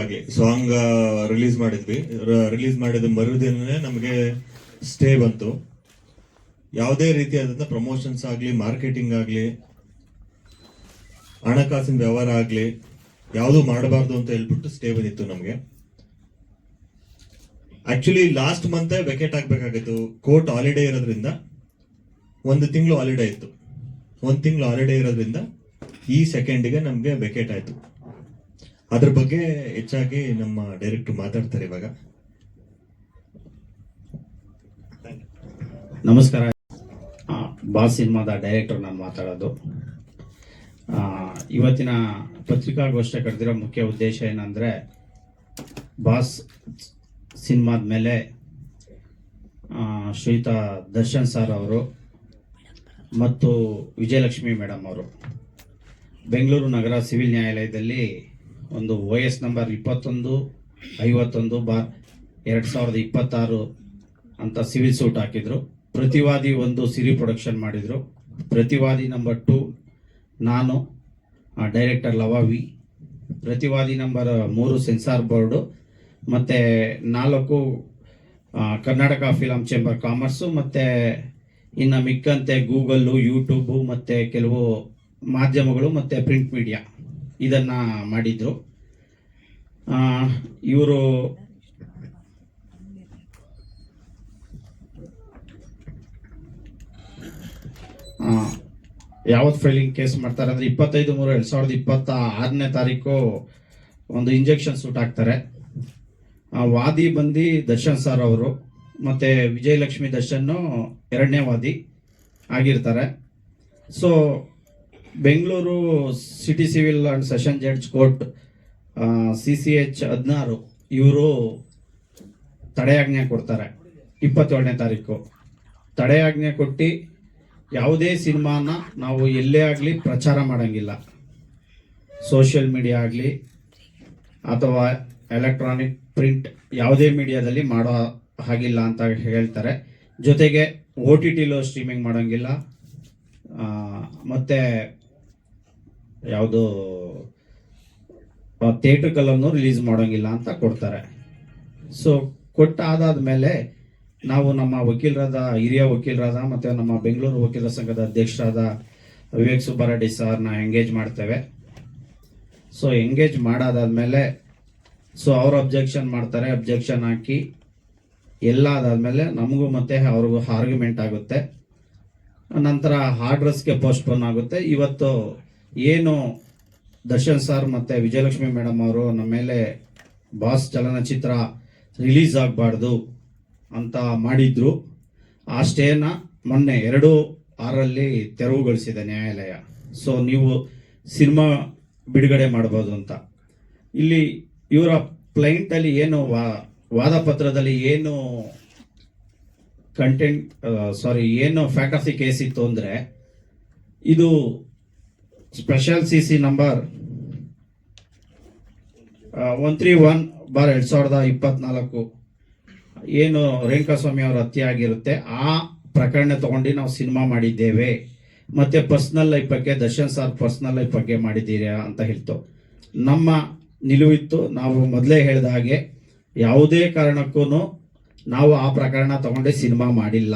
ಆಗಲಿ song release ಮಾಡಿದ್ವಿ. Release ಮಾಡಿದ ಮರುದಿನನೇ ನಮಗೆ ಸ್ಟೇ ಬಂತು. ಯಾವುದೇ ರೀತಿಯಾದಂಥ ಪ್ರಮೋಷನ್ಸ್ ಆಗಲಿ, ಮಾರ್ಕೆಟಿಂಗ್ ಆಗಲಿ, ಹಣಕಾಸಿನ ವ್ಯವಹಾರ ಆಗಲಿ ಯಾವುದೂ ಮಾಡಬಾರ್ದು ಅಂತ ಹೇಳ್ಬಿಟ್ಟು ಸ್ಟೇ ಬಂದಿತ್ತು ನಮಗೆ. ಆಕ್ಚುಲಿ ಲಾಸ್ಟ್ ಮಂತ್ ವೆಕೇಟ್ ಆಗಬೇಕಾಗಿತ್ತು. ಕೋರ್ಟ್ ಹಾಲಿಡೇ ಇರೋದ್ರಿಂದ 1 ತಿಂಗಳು ಹಾಲಿಡೇ ಇತ್ತು. 1 ತಿಂಗಳು ಹಾಲಿಡೇ ಇರೋದ್ರಿಂದ ಈ ಸೆಕೆಂಡಿಗೆ ನಮಗೆ ವೆಕೇಟ್ ಆಯಿತು. ಅದ್ರ ಬಗ್ಗೆ ಹೆಚ್ಚಾಗಿ ನಮ್ಮ ಡೈರೆಕ್ಟರ್ ಮಾತಾಡ್ತಾರೆ ಇವಾಗ. ನಮಸ್ಕಾರ. ಬಾಸ್ ಸಿನಿಮಾದ ಡೈರೆಕ್ಟರ್ ನಾನು ಮಾತಾಡೋದು. ಇವತ್ತಿನ ಪತ್ರಿಕಾಗೋಷ್ಠಿ ಕರೆದಿರೋ ಮುಖ್ಯ ಉದ್ದೇಶ ಏನಂದರೆ, ಬಾಸ್ ಸಿನಿಮಾದ ಮೇಲೆ ಶ್ರೀಯುತ ದರ್ಶನ್ ಸರ್ ಅವರು ಮತ್ತು ವಿಜಯಲಕ್ಷ್ಮಿ ಮೇಡಮ್ ಅವರು ಬೆಂಗಳೂರು ನಗರ ಸಿವಿಲ್ ನ್ಯಾಯಾಲಯದಲ್ಲಿ ಒಂದು OS ನಂಬರ್ 2151/2026 ಅಂತ ಸಿವಿಲ್ ಸೂಟ್ ಹಾಕಿದ್ರು. ಪ್ರತಿವಾದಿ 1 ಸಿರಿ ಪ್ರೊಡಕ್ಷನ್ ಮಾಡಿದರು. ಪ್ರತಿವಾದಿ ನಂಬರ್ 2 ನಾನು, ಡೈರೆಕ್ಟರ್ ಲವಾವಿ. ಪ್ರತಿವಾದಿ ನಂಬರ್ 3 ಸೆನ್ಸಾರ್ ಬೋರ್ಡು, ಮತ್ತು 4 ಕರ್ನಾಟಕ ಫಿಲಂ ಚೇಂಬರ್ ಕಾಮರ್ಸು, ಮತ್ತು ಇನ್ನು ಮಿಕ್ಕಂತೆ ಗೂಗಲ್ಲು, ಯೂಟ್ಯೂಬು ಮತ್ತು ಕೆಲವು ಮಾಧ್ಯಮಗಳು ಮತ್ತು ಪ್ರಿಂಟ್ ಮೀಡಿಯಾ ಇದನ್ನು ಮಾಡಿದರು. ಇವರು ಯಾವತ್ತು ಫೈಲಿಂಗ್ ಕೇಸ್ ಮಾಡ್ತಾರೆ ಅಂದರೆ 25/3/2026 ಒಂದು ಇಂಜೆಕ್ಷನ್ ಸೂಟ್ ಹಾಕ್ತಾರೆ. ವಾದಿ ಬಂದು ದರ್ಶನ್ ಸರ್ ಅವರು, ಮತ್ತು ವಿಜಯಲಕ್ಷ್ಮಿ ದರ್ಶನ್ 2ನೇ ವಾದಿ ಆಗಿರ್ತಾರೆ. So Bengaluru city civil and session judge court CCH 16 ಇವರು ತಡೆಯಾಜ್ಞೆ ಕೊಡ್ತಾರೆ. 27ನೇ ತಾರೀಕು ತಡೆಯಾಜ್ಞೆ ಕೊಟ್ಟು ಯಾವುದೇ ಸಿನಿಮಾನ ನಾವು ಎಲ್ಲೇ ಆಗಲಿ ಪ್ರಚಾರ ಮಾಡೋಂಗಿಲ್ಲ. ಸೋಷಿಯಲ್ ಮೀಡಿಯಾ ಆಗಲಿ ಅಥವಾ ಎಲೆಕ್ಟ್ರಾನಿಕ್ ಪ್ರಿಂಟ್ ಯಾವುದೇ ಮೀಡಿಯಾದಲ್ಲಿ ಮಾಡೋ ಹಾಗಿಲ್ಲ ಅಂತ ಹೇಳ್ತಾರೆ. ಜೊತೆಗೆ OTTಲೂ ಸ್ಟ್ರೀಮಿಂಗ್ ಮಾಡೋಂಗಿಲ್ಲ, ಮತ್ತು ಯಾವುದು ಥಿಯೇಟ್ರಿಕಲ್ಲೂ ರಿಲೀಸ್ ಮಾಡೋಂಗಿಲ್ಲ ಅಂತ ಕೊಡ್ತಾರೆ. ಸೊ ಕೊಟ್ಟಾದಾದ್ಮೇಲೆ ನಾವು ನಮ್ಮ ವಕೀಲರಾದ, ಹಿರಿಯ ವಕೀಲರಾದ ಮತ್ತು ನಮ್ಮ ಬೆಂಗಳೂರು ವಕೀಲರ ಸಂಘದ ಅಧ್ಯಕ್ಷರಾದ ವಿವೇಕ್ ಸುಬ್ಬಾರೆಡ್ಡಿ ಸರ್ನ ಎಂಗೇಜ್ ಮಾಡ್ತೇವೆ. ಸೊ ಎಂಗೇಜ್ ಮಾಡಾದಾದ್ಮೇಲೆ ಸೊ ಅವರು ಅಬ್ಜೆಕ್ಷನ್ ಮಾಡ್ತಾರೆ. ಅಬ್ಜೆಕ್ಷನ್ ಹಾಕಿ ಎಲ್ಲ ಅದಾದಮೇಲೆ ನಮಗೂ ಮತ್ತು ಅವ್ರಿಗೂ ಆರ್ಗ್ಯುಮೆಂಟ್ ಆಗುತ್ತೆ. ನಂತರ ಆರ್ಡ್ರಸ್ಗೆ ಪೋಸ್ಟ್ಪೋನ್ ಆಗುತ್ತೆ. ಇವತ್ತು ಏನು ದರ್ಶನ್ ಸರ್ ಮತ್ತು ವಿಜಯಲಕ್ಷ್ಮಿ ಮೇಡಮ್ ಅವರು ನಮ್ಮ ಮೇಲೆ ಬಾಸ್ ಚಲನಚಿತ್ರ ರಿಲೀಸ್ ಆಗಬಾರ್ದು ಅಂತ ಮಾಡಿದ್ರು, ಆ ಸ್ಟೇನ ಮೊನ್ನೆ 2/6 ತೆರವುಗೊಳಿಸಿದೆ ನ್ಯಾಯಾಲಯ. ಸೊ ನೀವು ಸಿನಿಮಾ ಬಿಡುಗಡೆ ಮಾಡ್ಬೋದು ಅಂತ. ಇಲ್ಲಿ ಇವರ ಕ್ಲೈಂಟಲ್ಲಿ ಏನು ವಾದ ಪತ್ರದಲ್ಲಿ ಏನು ಏನು ಫ್ಯಾಕ್ಟ್ ಆಫ್ ದಿ ಕೇಸ್ ಇತ್ತು ಅಂದರೆ, ಇದು ಸ್ಪೆಷಲ್ CC ನಂಬರ್ 131/2024 ಏನು ರೇಣುಕಾಸ್ವಾಮಿ ಅವರ ಹತ್ಯೆ ಆಗಿರುತ್ತೆ, ಆ ಪ್ರಕರಣ ತಗೊಂಡು ನಾವು ಸಿನಿಮಾ ಮಾಡಿದ್ದೇವೆ. ಮತ್ತು ಪರ್ಸ್ನಲ್ ಲೈಫ್ ಬಗ್ಗೆ, ದರ್ಶನ್ ಸರ್ ಪರ್ಸ್ನಲ್ ಲೈಫ್ ಬಗ್ಗೆ ಮಾಡಿದ್ದೀರಾ ಅಂತ ಹೇಳ್ತು. ನಮ್ಮ ನಿಲುವಿತ್ತು, ನಾವು ಮೊದಲೇ ಹೇಳಿದ ಹಾಗೆ ಯಾವುದೇ ಕಾರಣಕ್ಕೂ ನಾವು ಆ ಪ್ರಕರಣ ತಗೊಂಡೆ ಸಿನಿಮಾ ಮಾಡಿಲ್ಲ.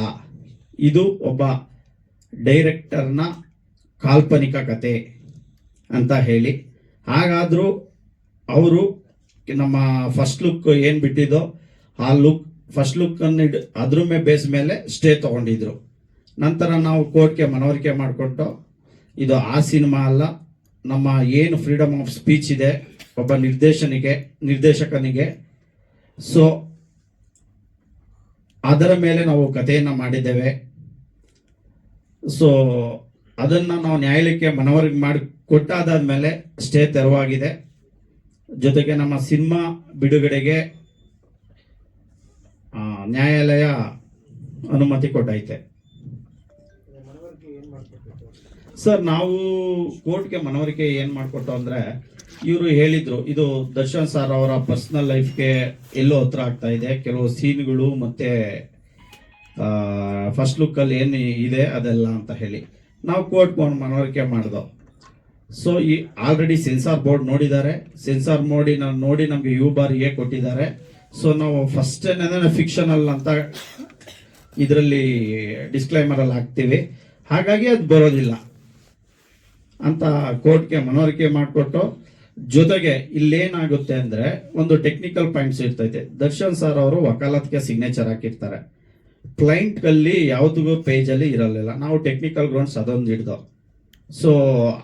ಇದು ಒಬ್ಬ ಡೈರೆಕ್ಟರ್ನ ಕಾಲ್ಪನಿಕ ಕತೆ ಅಂತ ಹೇಳಿ, ಹಾಗಾದರೂ ಅವರು ನಮ್ಮ ಫಸ್ಟ್ ಲುಕ್ ಏನು ಬಿಟ್ಟಿದ್ದೋ ಆ ಫಸ್ಟ್ ಲುಕ್ಕನ್ನು ಅದ್ರ ಬೇಸ್ ಮೇಲೆ ಸ್ಟೇ ತಗೊಂಡಿದ್ರು. ನಂತರ ನಾವು ಕೋರ್ಟ್ಗೆ ಮನವರಿಕೆ ಮಾಡಿಕೊಟ್ಟು ಇದು ಆ ಸಿನಿಮಾ ಅಲ್ಲ, ನಮ್ಮ ಏನು ಫ್ರೀಡಮ್ ಆಫ್ ಸ್ಪೀಚ್ ಇದೆ ಒಬ್ಬ ನಿರ್ದೇಶಕನಿಗೆ, ಸೊ ಅದರ ಮೇಲೆ ನಾವು ಕಥೆಯನ್ನು ಮಾಡಿದ್ದೇವೆ. ಸೊ ಅದನ್ನು ನಾವು ನ್ಯಾಯಾಲಯಕ್ಕೆ ಮನವರಿಕೆ ಮಾಡಿ ಕೊಟ್ಟಾದಾದ್ಮೇಲೆ ಸ್ಟೇ ತೆರವಾಗಿದೆ. ಜೊತೆಗೆ ನಮ್ಮ ಸಿನಿಮಾ ಬಿಡುಗಡೆಗೆ ನ್ಯಾಯಾಲಯ ಅನುಮತಿ ಕೊಟ್ಟೈತೆ. ಸರ್, ನಾವು ಕೋರ್ಟ್ಗೆ ಮನವರಿಕೆ ಏನು ಮಾಡಿಕೊಟ್ಟು ಅಂದರೆ, ಇವರು ಹೇಳಿದ್ರು ಇದು ದರ್ಶನ್ ಸರ್ ಅವರ ಪರ್ಸನಲ್ ಲೈಫ್ಗೆ ಎಲ್ಲೋ ಹತ್ರ ಆಗ್ತಾ ಇದೆ, ಕೆಲವು ಸೀನ್ಗಳು ಮತ್ತು ಫಸ್ಟ್ ಲುಕ್ಕಲ್ಲಿ ಏನು ಇದೆ ಅದೆಲ್ಲ ಅಂತ ಹೇಳಿ ನಾವು ಕೋರ್ಟ್ ಮನವರಿಕೆ ಮಾಡ್ದೋ. ಸೊ ಈ ಆಲ್ರೆಡಿ ಸೆನ್ಸಾರ್ ಬೋರ್ಡ್ ನೋಡಿದ್ದಾರೆ, ಸೆನ್ಸಾರ್ ನೋಡಿ ನಮ್ಗೆ ಯು ಬಾರ್ ಎ ಕೊಟ್ಟಿದ್ದಾರೆ. ಸೊ ನಾವು ಫಸ್ಟ್ ಫಿಕ್ಷನಲ್ ಅಂತ ಇದರಲ್ಲಿ ಡಿಸ್ಕ್ಲೈಮರ್ ಅಲ್ಲಿ ಹಾಕ್ತೀವಿ, ಹಾಗಾಗಿ ಅದು ಬರೋದಿಲ್ಲ ಅಂತ ಕೋರ್ಟ್ಗೆ ಮನವರಿಕೆ ಮಾಡಿಕೊಟ್ಟು, ಜೊತೆಗೆ ಇಲ್ಲೇನಾಗುತ್ತೆ ಅಂದ್ರೆ ಒಂದು ಟೆಕ್ನಿಕಲ್ ಪಾಯಿಂಟ್ಸ್ ಇರ್ತೈತೆ. ದರ್ಶನ್ ಸರ್ ಅವರು ವಕಾಲತ್ಗೆ ಸಿಗ್ನೇಚರ್ ಹಾಕಿರ್ತಾರೆ, ಕ್ಲೈಂಟ್ ಅಲ್ಲಿ ಯಾವ್ದಿಗೂ ಪೇಜ್ ಅಲ್ಲಿ ಇರಲಿಲ್ಲ. ನಾವು ಟೆಕ್ನಿಕಲ್ ಗ್ರೌಂಡ್ಸ್ ಅದೊಂದು ಹಿಡ್ದು, ಸೊ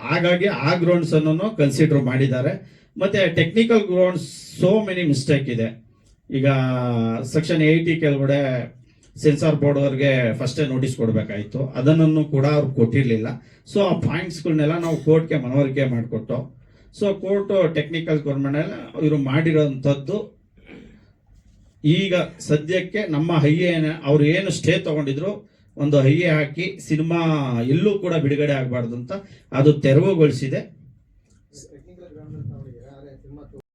ಹಾಗಾಗಿ ಆ ಗ್ರೌಂಡ್ಸ್ ಅನ್ನು ಕನ್ಸಿಡರ್ ಮಾಡಿದ್ದಾರೆ. ಮತ್ತೆ technical grounds so many mistake ಇದೆ. ಈಗ ಸೆಕ್ಷನ್ 80 ಕೆಳಗಡೆ ಸೆನ್ಸಾರ್ ಬೋರ್ಡ್ ಅವ್ರಿಗೆ ಫಸ್ಟೇ ನೋಟಿಸ್ ಕೊಡಬೇಕಾಯಿತು, ಅದನ್ನು ಕೂಡ ಅವ್ರು ಕೊಟ್ಟಿರಲಿಲ್ಲ. ಸೊ ಆ ಪಾಯಿಂಟ್ಸ್ಗಳನ್ನೆಲ್ಲ ನಾವು ಕೋರ್ಟ್ಗೆ ಮನವರಿಕೆ ಮಾಡಿಕೊಟ್ಟು, ಸೊ ಕೋರ್ಟ್ ಟೆಕ್ನಿಕಲ್ ಗೌರ್ಮೆಂಟ್ ಇವರು ಮಾಡಿರೋಂಥದ್ದು ಈಗ ಸದ್ಯಕ್ಕೆ ನಮ್ಮ ಹೈಯೇ ಅವ್ರು ಏನು ಸ್ಟೇ ತಗೊಂಡಿದ್ರು ಒಂದು ಹೈಯೇ ಹಾಕಿ ಸಿನಿಮಾ ಎಲ್ಲೂ ಕೂಡ ಬಿಡುಗಡೆ ಆಗಬಾರ್ದು ಅಂತ ಅದು ತೆರವುಗೊಳಿಸಿದೆ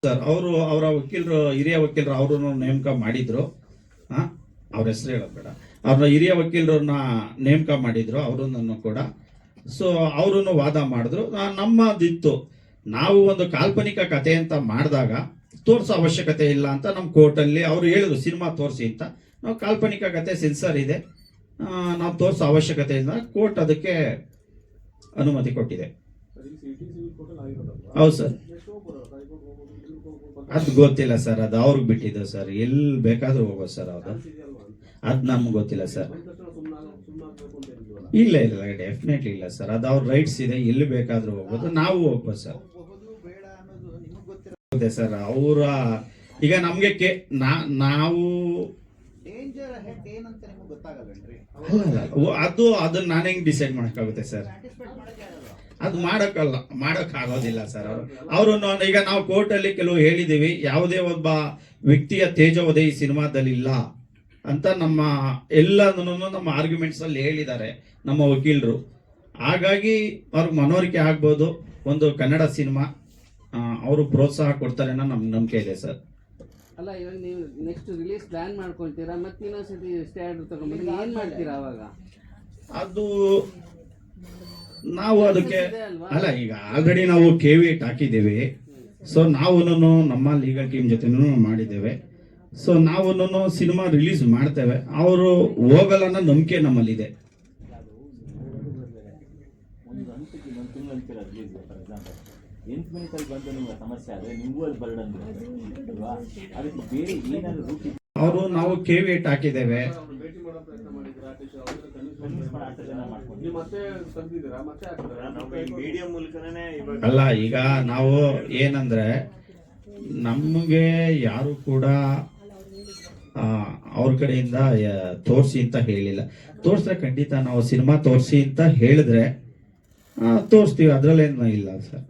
ಸರ್. ಅವರು ಅವರ ವಕೀಲರು, ಹಿರಿಯ ವಕೀಲರು ಅವ್ರನ್ನ ನೇಮಕ ಮಾಡಿದ್ರು. ಅವ್ರ ಹೆಸರು ಹೇಳೋದು ಬೇಡ, ಅವ್ರನ್ನ ಹಿರಿಯ ವಕೀಲರನ್ನ ನೇಮಕ ಮಾಡಿದ್ರು ಅವರನ್ನು ಕೂಡ. ಸೊ ಅವರನ್ನು ವಾದ ಮಾಡಿದ್ರು. ನಮ್ಮದಿತ್ತು, ನಾವು ಒಂದು ಕಾಲ್ಪನಿಕ ಕಥೆ ಅಂತ ಮಾಡಿದಾಗ ತೋರಿಸೋ ಅವಶ್ಯಕತೆ ಇಲ್ಲ ಅಂತ ನಮ್ಮ ಕೋರ್ಟಲ್ಲಿ ಅವರು ಹೇಳಿದ್ರು, ಸಿನಿಮಾ ತೋರಿಸಿ ಅಂತ. ನಾವು ಕಾಲ್ಪನಿಕ ಕಥೆ ಸೆನ್ಸರ್ ಇದೆ, ನಾವು ತೋರಿಸೋ ಅವಶ್ಯಕತೆ ಇಲ್ಲ, ಕೋರ್ಟ್ ಅದಕ್ಕೆ ಅನುಮತಿ ಕೊಟ್ಟಿದೆ. ಹೌದು ಸರ್, ಅದು ಗೊತ್ತಿಲ್ಲ ಸರ್, ಅದು ಅವ್ರಿಗೆ ಬಿಟ್ಟಿದ್ದು ಸರ್, ಎಲ್ಲಿ ಬೇಕಾದ್ರೂ ಹೋಗೋದು ಸರ್, ಅದು ನಮ್ಗೆ ಗೊತ್ತಿಲ್ಲ ಸರ್. ಇಲ್ಲ ಇಲ್ಲ ಡೆಫಿನೆಟ್ಲಿ ಇಲ್ಲ ಸರ್, ಅದು ಅವ್ರ ರೈಟ್ಸ್ ಇದೆ, ಎಲ್ಲಿ ಬೇಕಾದ್ರೂ ಹೋಗೋದು, ನಾವು ಹೋಗ್ಬೋದು ಸರ್. ಸರ್ ಅವರ ಈಗ ನಮ್ಗೆ ನಾವು ಅದನ್ನ ನಾನು ಹೆಂಗ್ ಡಿಸೈಡ್ ಮಾಡಕ್ಕಾಗುತ್ತೆ ಸರ್? ಅದು ಮಾಡೋಕ್ಕಾಗೋದಿಲ್ಲ ಸರ್. ಅವರು ಈಗ ನಾವು ಕೋರ್ಟ್ ಅಲ್ಲಿ ಕೆಲವು ಹೇಳಿದೀವಿ, ಯಾವುದೇ ಒಬ್ಬ ವ್ಯಕ್ತಿಯ ತೇಜೋವಧೆ ಈ ಸಿನಿಮಾದಲ್ಲಿ ಇಲ್ಲ ಅಂತ ನಮ್ಮ ಎಲ್ಲದನ್ನು ನಮ್ಮ ಆರ್ಗ್ಯುಮೆಂಟ್ಸ್ ಅಲ್ಲಿ ಹೇಳಿದ್ದಾರೆ ನಮ್ಮ ವಕೀಲರು. ಹಾಗಾಗಿ ಅವ್ರಿಗೆ ಮನವರಿಕೆ ಆಗ್ಬೋದು, ಒಂದು ಕನ್ನಡ ಸಿನಿಮಾ ಅವರು ಪ್ರೋತ್ಸಾಹ ಕೊಡ್ತಾರೆ ಅನ್ನೋ ನಮ್ಗೆ ನಂಬಿಕೆ ಇದೆ ಸರ್. ಅಲ್ಲ, ಇವಾಗ ನೀವು ನೆಕ್ಸ್ಟ್ ರಿಲೀಸ್ ಪ್ಲಾನ್ ಮಾಡ್ಕೊಳ್ತೀರಾ, ಮತ್ತೆ ಇನ್ನೊಂದ್ಸತಿ ಸ್ಟೇ ಆರ್ಡರ್ ತಗೊಂಡ್ಬಂದ್ರೆ ಏನ್ ಮಾಡ್ತೀರಾ ಅವಾಗ? ಅದು ನಾವು ಅದಕ್ಕೆ ಅಲ್ಲ, ಈಗ ಆಲ್ರೆಡಿ ನಾವು ಕೇವಿಯೇಟ್ ಹಾಕಿದ್ದೇವೆ. ಸೊ ನಾವು ನಮ್ಮ ಲೀಗಲ್ ಟೀಮ್ ಜೊತೆನೂ ಮಾಡಿದ್ದೇವೆ. ಸೊ ನಾವು ಸಿನಿಮಾ ರಿಲೀಸ್ ಮಾಡ್ತೇವೆ, ಅವರು ಹೋಗಲ್ಲ ಅನ್ನೋ ನಂಬಿಕೆ ನಮ್ಮಲ್ಲಿದೆ. ಅವರು ನಾವು ಕೇವಿಯೇಟ್ ಹಾಕಿದ್ದೇವೆ. ಅಲ್ಲ, ಈಗ ನಾವು ಏನಂದ್ರೆ ನಮಗೆ ಯಾರು ಕೂಡ ಅವ್ರ ಕಡೆಯಿಂದ ತೋರಿಸಿ ಅಂತ ಹೇಳಿಲ್ಲ. ತೋರಿಸಿದ್ರೆ ಖಂಡಿತ ನಾವು ಸಿನಿಮಾ ತೋರಿಸಿ ಅಂತ ಹೇಳಿದ್ರೆ ತೋರಿಸ್ತೀವಿ, ಅದ್ರಲ್ಲೇನು ಇಲ್ಲ ಸರ್.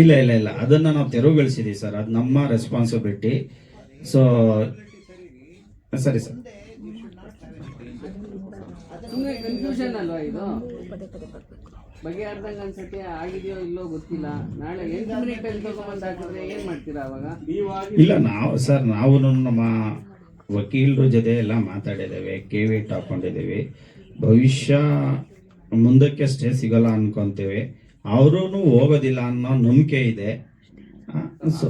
ಇಲ್ಲ ಇಲ್ಲ ಇಲ್ಲ, ಅದನ್ನ ನಾವು ತೆರವುಗೊಳಿಸಿದೀವಿ ಸರ್, ಅದು ನಮ್ಮ ರೆಸ್ಪಾನ್ಸಿಬಿಲಿಟಿ. ಸೊ ಸರಿ ಸರ್. ಕನ್ಫ್ಯೂಷನ್ ಅಲ್ವಾ ಇದು? ಬಗೆಹರ್ದಂಗ ಅನ್ಸತ್ತೆ, ಆಗಿದೆಯೋ ಇಲ್ಲೋ ಗೊತ್ತಿಲ್ಲ. ನಾಳೆ 8 ಮಿನಿಟ್ ಅಲ್ಲಿ ತಗೊಂಡ್ ಹಾಕಿದ್ರೆ ಏನ್ ಮಾಡ್ತೀರಾ ಅವಾಗ? ಇಲ್ಲ ನಾವು ನಮ್ಮ ವಕೀಲರ ಜೊತೆ ಎಲ್ಲ ಮಾತಾಡಿದ್ದೇವೆ, ಕೇವಿಯೇಟ್ ಹಾಕೊಂಡಿದ್ದೇವೆ. ಭವಿಷ್ಯ ಮುಂದಕ್ಕೆ ಸ್ಟೇ ಸಿಗಲ್ಲ ಅನ್ಕೊಂತೇವೆ, ಅವರು ಹೋಗೋದಿಲ್ಲ ಅನ್ನೋ ನಂಬಿಕೆ ಇದೆ. ಸೊ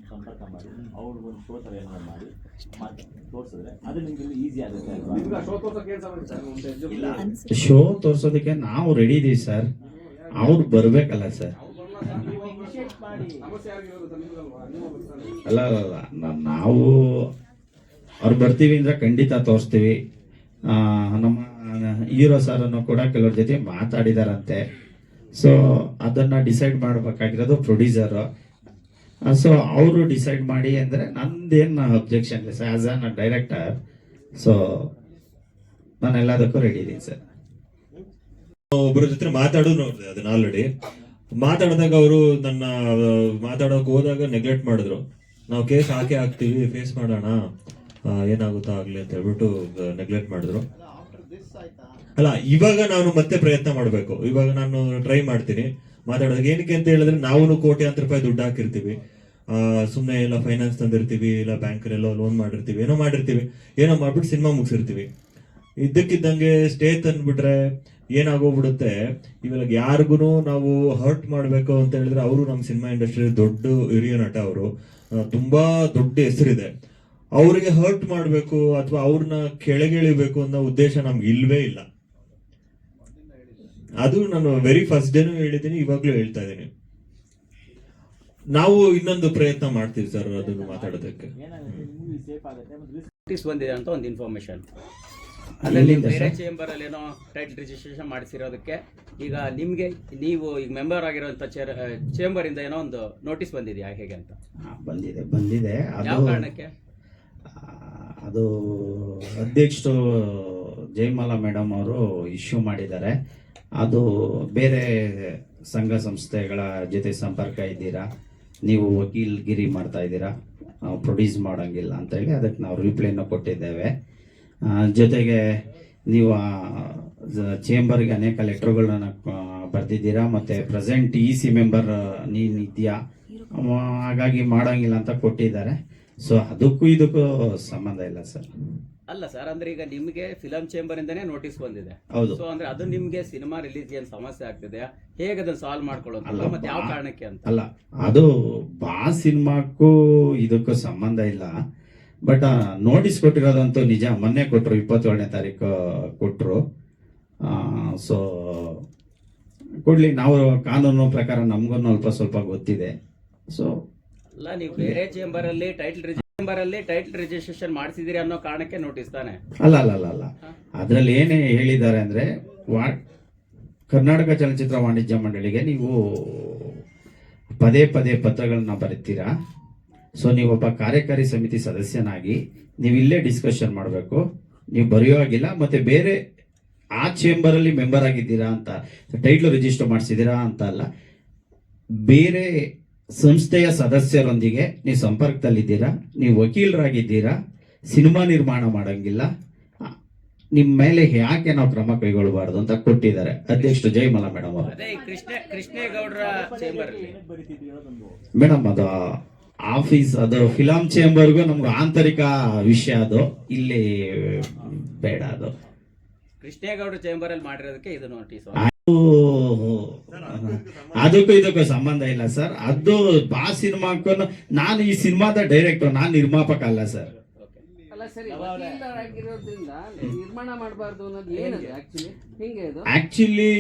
ಸಂಪರ್ಕ ಮಾಡಿ ಅವ್ರಿಗೆ ಒಂದು ಶೋ ಥರ ಏನಾದ್ರು ಮಾಡಿ ತೋರಿಸಿದ್ರೆ ಅದು ನಿಮ್ಗೆ ಈಸಿ ಆಗುತ್ತೆ. ಶೋ ತೋರ್ಸೋದಕ್ಕೆ ನಾವು ರೆಡಿ ಇದೀವಿ ಸರ್, ಅವ್ರು ಬರ್ಬೇಕಲ್ಲ ಸರ್. ಅಲ್ಲ ನಾವು ಅವ್ರು ಬರ್ತೀವಿ ಅಂದ್ರೆ ಖಂಡಿತ ತೋರಿಸ್ತೀವಿ. ನಮ್ಮ ಹೀರೋ ಸರ್ ಅನ್ನು ಕೂಡ ಕೆಲವ್ರ ಜೊತೆ ಮಾತಾಡಿದಾರಂತೆ. ಸೊ ಅದನ್ನ ಡಿಸೈಡ್ ಮಾಡಬೇಕಾಗಿರೋದು ಪ್ರೊಡ್ಯೂಸರ್. ಸೊ ಅವರು ಡಿಸೈಡ್ ಮಾಡಿ ಅಂದ್ರೆ ನಂದೇನು ಅಬ್ಜೆಕ್ಷನ್ ಇಲ್ಲ sir, as an director. So ನಾನು ಎಲ್ಲದಕ್ಕೂ ರೆಡಿ ಇದ್ದೀನಿ ಸರ್. ಒಬ್ಬರ ಜೊತೆ ಮಾತಾಡೋದು ನೋಡಿದೆ, ಅದನ್ನ ಆಲ್ರೆಡಿ ಮಾತಾಡಿದಾಗ ಅವರು ನನ್ನ ಮಾತಾಡೋಕೆ ಹೋದಾಗ ನೆಗ್ಲೆಕ್ಟ್ ಮಾಡಿದ್ರು. ನಾವು ಕೇಸ್ ಹಾಕಿ ಹಾಕ್ತೀವಿ, ಫೇಸ್ ಮಾಡೋಣ, ಏನಾಗುತ್ತೋ ಆಗ್ಲಿ ಅಂತ ಹೇಳ್ಬಿಟ್ಟು ನೆಗ್ಲೆಕ್ಟ್ ಮಾಡಿದ್ರು. ಅಲ್ಲ, ಇವಾಗ ನಾನು ಮತ್ತೆ ಪ್ರಯತ್ನ ಮಾಡಬೇಕು. ಇವಾಗ ನಾನು ಟ್ರೈ ಮಾಡ್ತೀನಿ ಮಾತಾಡೋದಕ್ಕೆ. ಏನಕ್ಕೆ ಅಂತ ಹೇಳಿದ್ರೆ ನಾವು ಕೋಟ್ಯಾಂತರ ರೂಪಾಯಿ ದುಡ್ಡು ಹಾಕಿರ್ತೀವಿ, ಸುಮ್ಮನೆ ಎಲ್ಲ ಫೈನಾನ್ಸ್ ತಂದಿರ್ತೀವಿ, ಇಲ್ಲ ಬ್ಯಾಂಕಲ್ಲೆಲ್ಲೋ ಲೋನ್ ಮಾಡಿರ್ತೀವಿ, ಏನೋ ಮಾಡ್ಬಿಟ್ಟು ಸಿನಿಮಾ ಮುಗಿಸಿರ್ತೀವಿ. ಇದ್ದಕ್ಕಿದ್ದಂಗೆ ಸ್ಟೇ ತಂದ್ಬಿಟ್ರೆ ಏನಾಗೋಗ್ಬಿಡುತ್ತೆ, ಇವಾಗ ಯಾರಿಗೂ ನಾವು ಹರ್ಟ್ ಮಾಡಬೇಕು ಅಂತ ಹೇಳಿದ್ರೆ, ಅವರು ನಮ್ಮ ಸಿನಿಮಾ ಇಂಡಸ್ಟ್ರಿ ದೊಡ್ಡ ಹಿರಿಯ ನಟ, ಅವರು ತುಂಬಾ ದೊಡ್ಡ ಹೆಸರಿದೆ, ಅವರಿಗೆ ಹರ್ಟ್ ಮಾಡಬೇಕು ಅಥವಾ ಅವ್ರನ್ನ ಕೆಳಗಿಳಿಬೇಕು ಅನ್ನೋ ಉದ್ದೇಶ ನಮ್ಗೆ ಇಲ್ವೇ ಇಲ್ಲ. ಅದು ನಾನು ವೆರಿ ಫಸ್ಟ್ ಡೇನು ಹೇಳಿದ್ದೀನಿ, ಇವಾಗ್ಲೂ ಹೇಳ್ತಾ ಇದ್ದೀನಿ. ನಾವು ಇನ್ನೊಂದು ಪ್ರಯತ್ನ ಮಾಡ್ತೀವಿ ಸರ್ ಅದನ್ನು ಮಾತಾಡೋದಕ್ಕೆ. ಏನಾಗುತ್ತೆ ಮೂವಿ ಸೇಫ್ ಆಗುತ್ತೆ ಮತ್ತು risk ನೋಟಿಸ್ ಬಂದಿದೆ ಅಂತ ಒಂದು ಇನ್ಫಾರ್ಮೇಶನ್. ಅದರಲ್ಲಿ ಬೇರೆ ಚೇಂಬರ್ ಅಲ್ಲಿ ಏನೋ ಟೈಟಲ್ ರಿಜಿಸ್ಟ್ರೇಷನ್ ಮಾಡಿಸಿರೋದಕ್ಕೆ ಈಗ ನಿಮ್ಗೆ ನೀವು ಈಗ ಮೆಂಬರ್ ಆಗಿರೋಂಥ ಚೇಂಬರ್ ಇಂದ ಏನೋ ಒಂದು ನೋಟಿಸ್ ಬಂದಿದೆಯಾ ಹೇಗೆ ಅಂತ? ಬಂದಿದೆ. ಯಾವ ಕಾರಣಕ್ಕೆ? ಅದು ಅಧ್ಯಕ್ಷರು ಜಯಮಾಲಾ ಮೇಡಮ್ ಅವರು ಇಶ್ಯೂ ಮಾಡಿದ್ದಾರೆ. ಅದು ಬೇರೆ ಸಂಘ ಸಂಸ್ಥೆಗಳ ಜೊತೆ ಸಂಪರ್ಕ ಇದ್ದೀರಾ, ನೀವು ವಕೀಲ್ಗಿರಿ ಮಾಡ್ತಾ ಇದ್ದೀರಾ, ಪ್ರೊಡ್ಯೂಸ್ ಮಾಡೋಂಗಿಲ್ಲ ಅಂತ ಹೇಳಿ ಅದಕ್ಕೆ ನಾವು ರಿಪ್ಲೈನ ಕೊಟ್ಟಿದ್ದೇವೆ. ಜೊತೆಗೆ ನೀವು ಚೇಂಬರ್ಗೆ ಅನೇಕ ಲೆಟರ್ಗಳನ್ನ ಬರೆದಿದ್ದೀರಾ, ಮತ್ತು ಪ್ರೆಸೆಂಟ್ EC ಮೆಂಬರ್ ನೀನಿದ್ಯಾ, ಹಾಗಾಗಿ ಮಾಡೋಂಗಿಲ್ಲ ಅಂತ ಕೊಟ್ಟಿದ್ದಾರೆ. ಸೊ ಅದಕ್ಕೂ ಇದಕ್ಕೂ ಸಂಬಂಧ ಇಲ್ಲ ಸರ್. ಅಲ್ಲ ಸರ್, ಅಂದ್ರೆ ಈಗ ನಿಮ್ಗೆ ಫಿಲಂ ಚೇಂಬರ್ ಇಂದಾನೇ ನೋಟಿಸ್ ಬಂದಿದೆ. ಹೌದು. ಸೊ ಅಂದ್ರೆ ಅದು ನಿಮ್ಗೆ ಸಿನಿಮಾ ರಿಲೀಸ್ ಏನ್ ಸಮಸ್ಯೆ ಆಗ್ತಿದೆ, ಹೇಗೆ ಅದನ್ನ ಸಾಲ್ವ್ ಮಾಡ್ಕೊಳ್ಳೋದು ಮತ್ತೆ ಯಾವ ಕಾರಣಕ್ಕೆ ಅಂತ? ಅಲ್ಲ, ಅದು ಸಿನಿಮಾಕ್ಕೂ ಇದಕ್ಕೂ ಸಂಬಂಧ ಇಲ್ಲ. ಬಟ್ ನೋಟಿಸ್ ಕೊಟ್ಟಿರೋದಂತೂ ನಿಜ. ಮೊನ್ನೆ ಕೊಟ್ಟರು, 27ನೇ ತಾರೀಕು ಕೊಟ್ಟರು. ಸೊ ಕೊಡ್ಲಿ, ನಾವು ಕಾನೂನು ಪ್ರಕಾರ ನಮಗೂ ಅಲ್ಪ ಸ್ವಲ್ಪ ಗೊತ್ತಿದೆ. ಸೊ ಅಲ್ಲ, ನೀವು ಬೇರೆ ಚೇಂಬರ್ ಅಲ್ಲಿ ಟೈಟಲ್ ರಿಜಿಸ್ಟ್ರೇಷನ್ ಮಾಡಿಸಿದಿರಿ ಅನ್ನೋ ಕಾರಣಕ್ಕೆ ನೋಟಿಸ್ ತಾನೆ? ಅಲ್ಲ, ಅದ್ರಲ್ಲಿ ಏನೇ ಹೇಳಿದ್ದಾರೆ ಅಂದ್ರೆ, ಕರ್ನಾಟಕ ಚಲನಚಿತ್ರ ವಾಣಿಜ್ಯ ಮಂಡಳಿಗೆ ನೀವು ಪದೇ ಪತ್ರಗಳನ್ನ ಬರೀತೀರಾ. ಸೊ ನೀವೊಬ್ಬ ಕಾರ್ಯಕಾರಿ ಸಮಿತಿ ಸದಸ್ಯನಾಗಿ ನೀವು ಇಲ್ಲೇ ಡಿಸ್ಕಷನ್ ಮಾಡಬೇಕು. ನೀವು ಬರೆಯೋಗಿಲ್ಲ. ಮತ್ತೆ ಬೇರೆ ಆ ಚೇಂಬರ್ ಅಲ್ಲಿ ಮೆಂಬರ್ ಆಗಿದ್ದೀರಾ ಅಂತ, ಟೈಟ್ಲ್ ರಿಜಿಸ್ಟರ್ ಮಾಡಿಸಿದ್ದೀರಾ ಅಂತ ಅಲ್ಲ, ಬೇರೆ ಸಂಸ್ಥೆಯ ಸದಸ್ಯರೊಂದಿಗೆ ನೀವು ಸಂಪರ್ಕದಲ್ಲಿದ್ದೀರಾ, ನೀವು ವಕೀಲರಾಗಿದ್ದೀರಾ, ಸಿನಿಮಾ ನಿರ್ಮಾಣ ಮಾಡಂಗಿಲ್ಲ, ನಿಮ್ಮ ಮೇಲೆ ಯಾಕೆ ನಾವು ಕ್ರಮ ಕೈಗೊಳ್ಳಬಾರ್ದು ಅಂತ ಕೊಟ್ಟಿದ್ದಾರೆ ಅಧ್ಯಕ್ಷರು ಜಯಮಾಲಾ ಮೇಡಮ್ ಅವರು. ಅದೇ ಕೃಷ್ಣೇಗೌಡರ ಚೇಂಬರ್ ಅಲ್ಲಿ ಮೇಡಮ್, ಅದು ಆಫೀಸ್, ಅದು ಫಿಲಂ ಚೇಂಬರ್ಗೂ ನಮ್ಗೆ ಆಂತರಿಕ ವಿಷಯ, ಅದು ಇಲ್ಲಿ ಬೇಡ. ಅದು ಕೃಷ್ಣೇಗೌಡರ ಚೇಂಬರ್ ಅಲ್ಲಿ ಮಾಡಿರೋದಕ್ಕೆ ಇದು ನೋಟಿಸ್. ಅದಕ್ಕೂ ಇದಕ್ಕೂ ಸಂಬಂಧ ಇಲ್ಲ ಸರ್. ಅದು ಸಿನಿಮಾಕ್ಕೂ, ನಾನು ಈ ಸಿನಿಮಾದ ಡೈರೆಕ್ಟರ್, ನಾನು ನಿರ್ಮಾಪಕ ಅಲ್ಲ ಸರ್. ಅಲ್ಲ ಸರಿ, ವಕೀಲರಾಗಿರೋದ್ರಿಂದ ನಿರ್ಮಾಣ ಮಾಡಬಾರ್ದು ಅನ್ನೋದು ಏನದು ಆಕ್ಚುಲಿ? ಹಿಂಗೆ ಇದು ಆಕ್ಚುಲಿ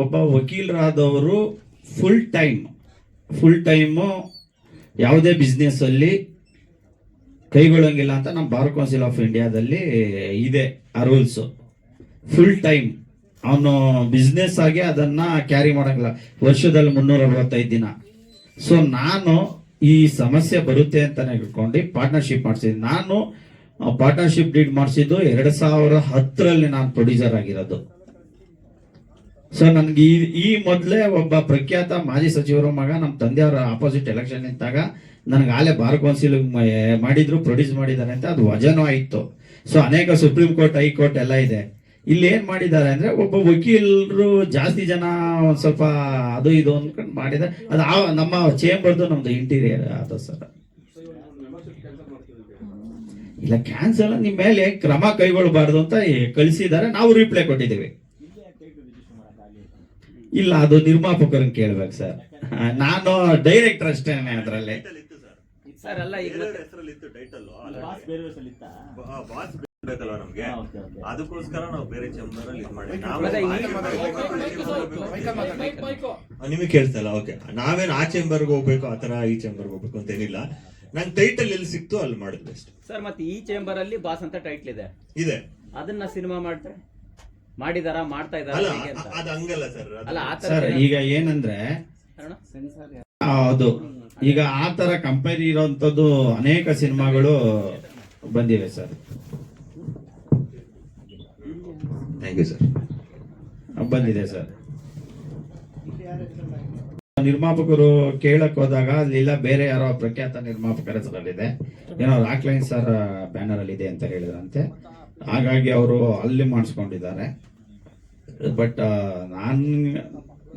ಒಬ್ಬ ವಕೀಲರಾದವರು ಫುಲ್ ಟೈಮು ಯಾವುದೇ ಬಿಸ್ನೆಸ್ ಅಲ್ಲಿ ಕೈಗೊಳ್ಳಂಗಿಲ್ಲ ಅಂತ ನಮ್ಮ ಬಾರ್ ಕೌನ್ಸಿಲ್ ಆಫ್ ಇಂಡಿಯಾದಲ್ಲಿ ಇದೆ ಆ ರೂಲ್ಸ್. ಫುಲ್ ಟೈಮ್ ಅವನು ಬಿಸ್ನೆಸ್ ಆಗಿ ಅದನ್ನ ಕ್ಯಾರಿ ಮಾಡಂಗಿಲ್ಲ, ವರ್ಷದಲ್ಲಿ 365 ದಿನ. ಸೊ ನಾನು ಈ ಸಮಸ್ಯೆ ಬರುತ್ತೆ ಅಂತ ಹೇಳ್ಕೊಂಡು ಪಾರ್ಟ್ನರ್ಶಿಪ್ ಮಾಡಿಸಿದ್ದೀನಿ. ನಾನು ಪಾರ್ಟ್ನರ್ಶಿಪ್ ಡೀಡ್ ಮಾಡಿಸಿದ್ದು 2010ರಲ್ಲಿ ನಾನು ಪ್ರೊಡ್ಯೂಸರ್ ಆಗಿರೋದು. ಸೊ ನನ್ಗೆ ಈ ಮೊದಲೇ ಒಬ್ಬ ಪ್ರಖ್ಯಾತ ಮಾಜಿ ಸಚಿವರ ಮಗ ನಮ್ಮ ತಂದೆಯವರ ಆಪೋಸಿಟ್ ಎಲೆಕ್ಷನ್ ನಿಂತಾಗ ನನಗೆ ಆಲೆ ಬಾರ್ ಕೌನ್ಸಿಲ್ ಮಾಡಿದ್ರು, ಪ್ರೊಡ್ಯೂಸ್ ಮಾಡಿದ್ದಾರೆ ಅಂತ ಅದು ವಜನೂ ಆಯಿತು. ಸೊ ಅನೇಕ ಸುಪ್ರೀಂ ಕೋರ್ಟ್, ಹೈಕೋರ್ಟ್ ಎಲ್ಲ ಇದೆ. ಇಲ್ಲಿ ಏನ್ ಮಾಡಿದ್ದಾರೆ ಅಂದ್ರೆ, ಒಬ್ಬ ವಕೀಲರು ಜಾಸ್ತಿ ಜನ ಒಂದ್ ಸ್ವಲ್ಪ ಅದು ಇದು ಅನ್ಕೊಂಡು ಮಾಡಿದ್ದಾರೆ. ಅದು ನಮ್ಮ ಚೇಂಬರ್ದು ನಮ್ದು ಇಂಟೀರಿಯರ್ ಅದು ಸರ್. ಇಲ್ಲ, ಕ್ಯಾನ್ಸಲ್ ನಿಮ್ಮ ಮೇಲೆ ಕ್ರಮ ಕೈಗೊಳ್ಳಬಾರ್ದು ಅಂತ ಕಳಿಸಿದ್ದಾರೆ. ನಾವು ರಿಪ್ಲೈ ಕೊಟ್ಟಿದ್ದೀವಿ. ಇಲ್ಲ, ಅದು ನಿರ್ಮಾಪಕರನ್ನ ಕೇಳ್ಬೇಕು ಸರ್. ನಾನು ಡೈರೆಕ್ಟರ್ ಅಷ್ಟೇನೆ ಅದರಲ್ಲಿ. ಸರ್ ಅಲ್ಲ, ಈಗ ಬಾಸ್ ಬೇರೆ ಹೆಸರಲ್ಲಿ ಇತ್ತಾ? ಬೇಕಲ್ವಾ ನಮ್ಗೆ, ಅದಕ್ಕೋಸ್ಕರ ನಾವು ಬೇರೆ ಚೇಂಬರ್ ಅಲ್ಲಿ ನಿಮಗೆ ಕೇಳ್ತಾ ಇಲ್ಲ. ಓಕೆ, ನಾವೇನು ಆ ಚೇಂಬರ್ಗೆ ಹೋಗ್ಬೇಕು, ಆತರ ಈ ಚೇಂಬರ್ಗೆ ಹೋಗ್ಬೇಕು ಅಂತ ಏನಿಲ್ಲ. ನಂಗೆ ಟೈಟಲ್ ಎಲ್ಲಿ ಸಿಕ್ತು ಅಲ್ಲಿ ಮಾಡಿದ್ವಿ ಅಷ್ಟೇ ಸರ್. ಮತ್ತೆ ಈ ಚೇಂಬರ್ ಅಲ್ಲಿ ಬಾಸ್ ಅಂತ ಟೈಟ್ಲ್ ಇದೆ, ಅದನ್ನ ಸಿನಿಮಾ ಮಾಡ್ತಾರೆ, ಮಾಡ್ತಾ ಇದಾರ? ಅದು ಹಂಗಲ್ಲ ಸರ್. ಅಲ್ಲ ಸರ್, ಈಗ ಏನಂದ್ರೆ ಅದು ಈಗ ಆ ತರ ಕಂಪೇರ್ ಇರೋಂಥದ್ದು ಅನೇಕ ಸಿನಿಮಾಗಳು ಬಂದಿವೆ ಸರ್. Thank you sir. ಬಂದಿದೆ ಸರ್. ನಿರ್ಮಾಪಕರು ಕೇಳಕ್ ಹೋದಾಗ ಅಲ್ಲಿಲ್ಲ ಬೇರೆ ಯಾರೋ ಪ್ರಖ್ಯಾತ ನಿರ್ಮಾಪಕರ ಹೆಸರಲ್ಲಿದೆ, ಏನೋ ರಾಕ್ಲೈನ್ ಸರ್ ಬ್ಯಾನರ್ ಅಲ್ಲಿ ಇದೆ ಅಂತ ಹೇಳಿದ್ರಂತೆ. ಹಾಗಾಗಿ ಅವರು ಅಲ್ಲಿ ಮಾಡಿಸ್ಕೊಂಡಿದ್ದಾರೆ. ಬಟ್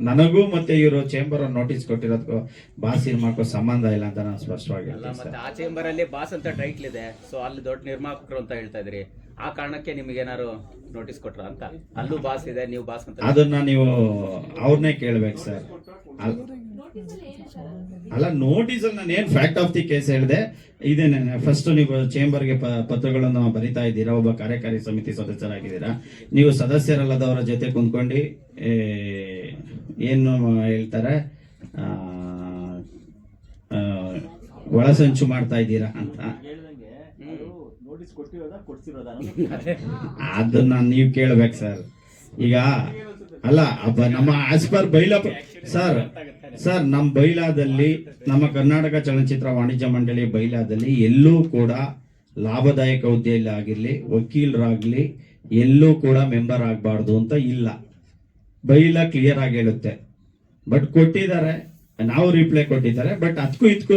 ನನಗೂ ಮತ್ತೆ ಇವರು ಚೇಂಬರ್ ನೋಟಿಸ್ ಕೊಟ್ಟಿರೋದಕ್ಕೂ ಬಾಸ್ ಸಿನಿಮಾಕ್ಕೂ ಸಂಬಂಧ ಇಲ್ಲ ಅಂತ ನಾನು ಸ್ಪಷ್ಟವಾಗಿ ಅಲ್ಲ, ಹೇಳ್ತೀನಿ ಮತ್ತೆ ಸರ್. ಆ ಚೇಂಬರ್ ಅಲ್ಲಿ ಬಾಸ್ ಅಂತ ಟೈಟ್ಲ್ ಇದೆ, ಸೊ ಅಲ್ಲಿ ದೊಡ್ಡ ನಿರ್ಮಾಪಕರು ಅಂತ ಹೇಳ್ತಾ ಇದ್ರಿ. ಆ ಕಾರಣಕ್ಕೆ ನಿಮ್ಗೆ ಏನಾರು ನೋಟಿಸ್ ಕೊಟ್ರ ಅಂತ? ಅಲ್ಲೂ ಬಾಸ್ ಇದೆ, ನೀವು ಬಾಸ್ ಅಂತ. ಅದನ್ನ ನೀವು ಅವ್ರನ್ನೇ ಕೇಳ್ಬೇಕು ಸರ್. ಅಲ್ಲ, ನೋಟಿಸ್ ಅಲ್ಲಿ ನಾನು ಏನ್ ಫ್ಯಾಕ್ಟ್ ಆಫ್ ದಿ ಕೇಸ್ ಹೇಳಿದೆ ಇದೇನೆ. ಫಸ್ಟ್ ನೀವು ಚೇಂಬರ್ಗೆ ಪತ್ರಗಳನ್ನು ಬರಿತಾ ಇದ್ದೀರಾ, ಒಬ್ಬ ಕಾರ್ಯಕಾರಿ ಸಮಿತಿ ಸದಸ್ಯರಾಗಿದ್ದೀರಾ. ನೀವು ಸದಸ್ಯರಲ್ಲದವರ ಜೊತೆ ಕುಂತ್ಕೊಂಡು ಏನು ಹೇಳ್ತಾರೆ ಒಳಸಂಚು ಮಾಡ್ತಾ ಇದ್ದೀರಾ ಅಂತ. ಹೇಳ್ದಂಗೆ ಅದು ನೋಟಿಸ್ ಕೊಟ್ಟಿರೋದಾ ಕೊಡ್ಸಿರೋದಾ ಅದನ್ನ ನೀವು ಕೇಳ್ಬೇಕು ಸರ್. ಈಗ ಅಲ್ಲ ನಮ್ಮ ಆಸ್ ಪರ್ ಬೈಲಾ ಸರ್ ನಮ್ಮ ಬೈಲಾದಲ್ಲಿ, ನಮ್ಮ ಕರ್ನಾಟಕ ಚಲನಚಿತ್ರ ವಾಣಿಜ್ಯ ಮಂಡಳಿ ಬೈಲಾದಲ್ಲಿ ಎಲ್ಲೂ ಕೂಡ ಲಾಭದಾಯಕ ಹುದ್ದೆಯಲ್ಲಿ ಆಗಿರ್ಲಿ, ವಕೀಲರಾಗ್ಲಿ ಎಲ್ಲೂ ಕೂಡ ಮೆಂಬರ್ ಆಗಬಾರ್ದು ಅಂತ ಇಲ್ಲ. ಬೈಲಾ ಕ್ಲಿಯರ್ ಆಗಿ ಹೇಳುತ್ತೆ. ಬಟ್ ಕೊಟ್ಟಿದ್ದಾರೆ, ನಾವು ರಿಪ್ಲೈ ಕೊಟ್ಟಿದ್ದಾರೆ. ಬಟ್ ಅದಕ್ಕೂ ಇದಕ್ಕೂ